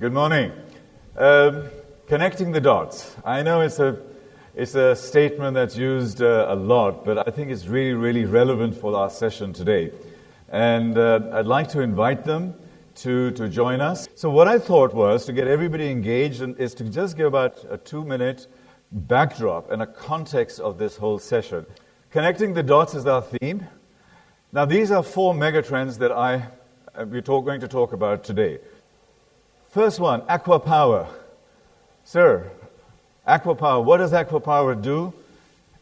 Good morning. Connecting the dots. I know it's a statement that's used a lot, but I think it's really, really relevant for our session today. And I'd like to invite them to join us. So what I thought was to get everybody engaged is to just give about a 2-minute backdrop and a context of this whole session. Connecting the dots is our theme. Now these are 4 megatrends that we're going to talk about today. First one, aqua power. Sir, aqua power, what does aqua power do?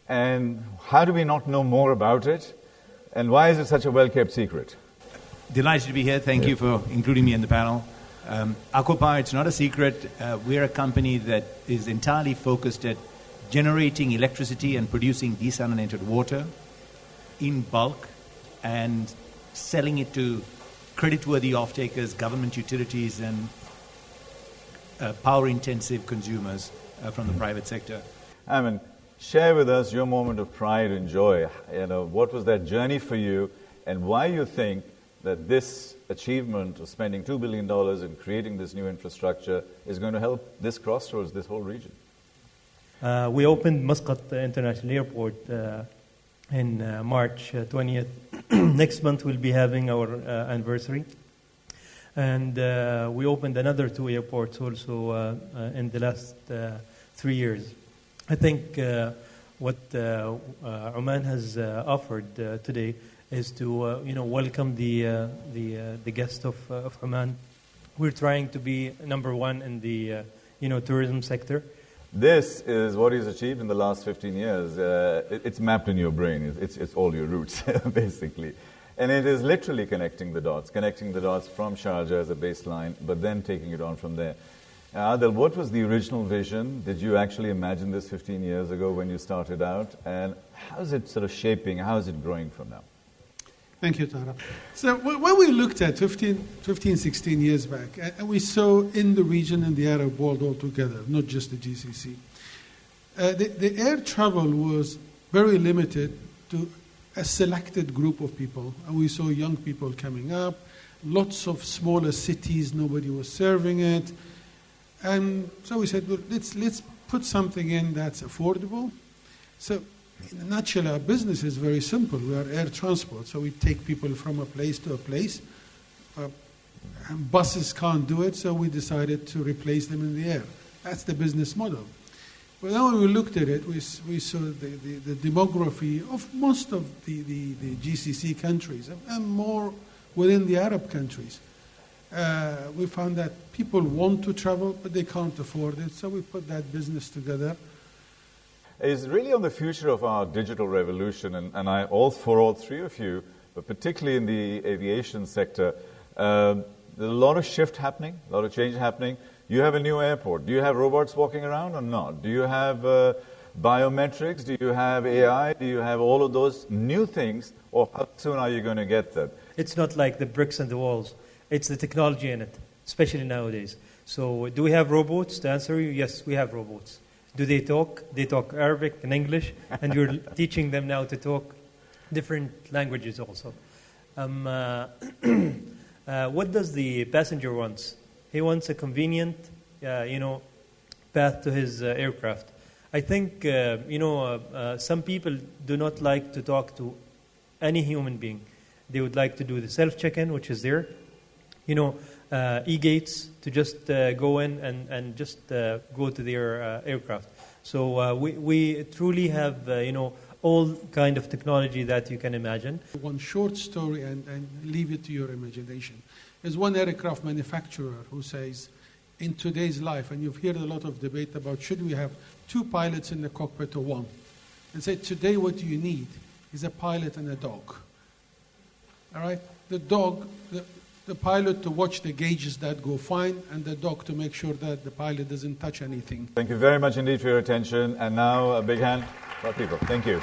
And how do we not know more about it? And why is it such a well-kept secret? Delighted to be here. Thank you for including me in the panel. Aqua power, it's not a secret. We're a company that is entirely focused at generating electricity and producing desalinated water in bulk and selling it to creditworthy off-takers, government utilities, and power-intensive consumers from the private sector. Amin, share with us your moment of pride and joy. What was that journey for you, and why you think that this achievement of spending $2 billion in creating this new infrastructure is going to help this crossroads, this whole region? We opened Muscat International Airport in March 20th. Next month we'll be having our anniversary. And we opened another 2 airports also in the last 3 years. I think what Oman has offered today is to welcome the guest of Oman. We're trying to be number one in the tourism sector. This is what he's achieved in the last 15 years. It's mapped in your brain. It's all your roots, basically. And it is literally connecting the dots from Sharjah as a baseline, but then taking it on from there. Adil, what was the original vision? Did you actually imagine this 15 years ago when you started out? And how is it sort of shaping? How is it growing from now? Thank you, Tara. So when we looked at 15, 16 years back, and we saw in the region and the Arab world altogether, not just the GCC, the air travel was very limited to a selected group of people. And we saw young people coming up, lots of smaller cities, nobody was serving it. And so we said, well, let's put something in that's affordable. So in a nutshell, our business is very simple. We are air transport, so we take people from a place to a place. And buses can't do it, so we decided to replace them in the air. That's the business model. But then when we looked at it, we saw the demography of most of the GCC countries, and more within the Arab countries. We found that people want to travel, but they can't afford it, so we put that business together. It's really on the future of our digital revolution, and for all 3 of you, but particularly in the aviation sector, there's a lot of shift happening, a lot of change happening. You have a new airport. Do you have robots walking around or not? Do you have biometrics? Do you have AI? Do you have all of those new things? Or how soon are you going to get them? It's not like the bricks and the walls. It's the technology in it, especially nowadays. So do we have robots? To answer you, yes, we have robots. Do they talk? They talk Arabic and English, and you're teaching them now to talk different languages also. What does the passenger want? He wants a convenient, path to his aircraft. I think, some people do not like to talk to any human being. They would like to do the self-check-in, which is there. E-gates to just go in and just go to their aircraft. So we truly have, all kind of technology that you can imagine. One short story and leave it to your imagination. There's one aircraft manufacturer who says, in today's life, and you've heard a lot of debate about should we have 2 pilots in the cockpit or 1, and say today what you need is a pilot and a dog. All right? The dog, the pilot to watch the gauges that go fine, and the dog to make sure that the pilot doesn't touch anything. Thank you very much indeed for your attention. And now a big hand for our people. Thank you.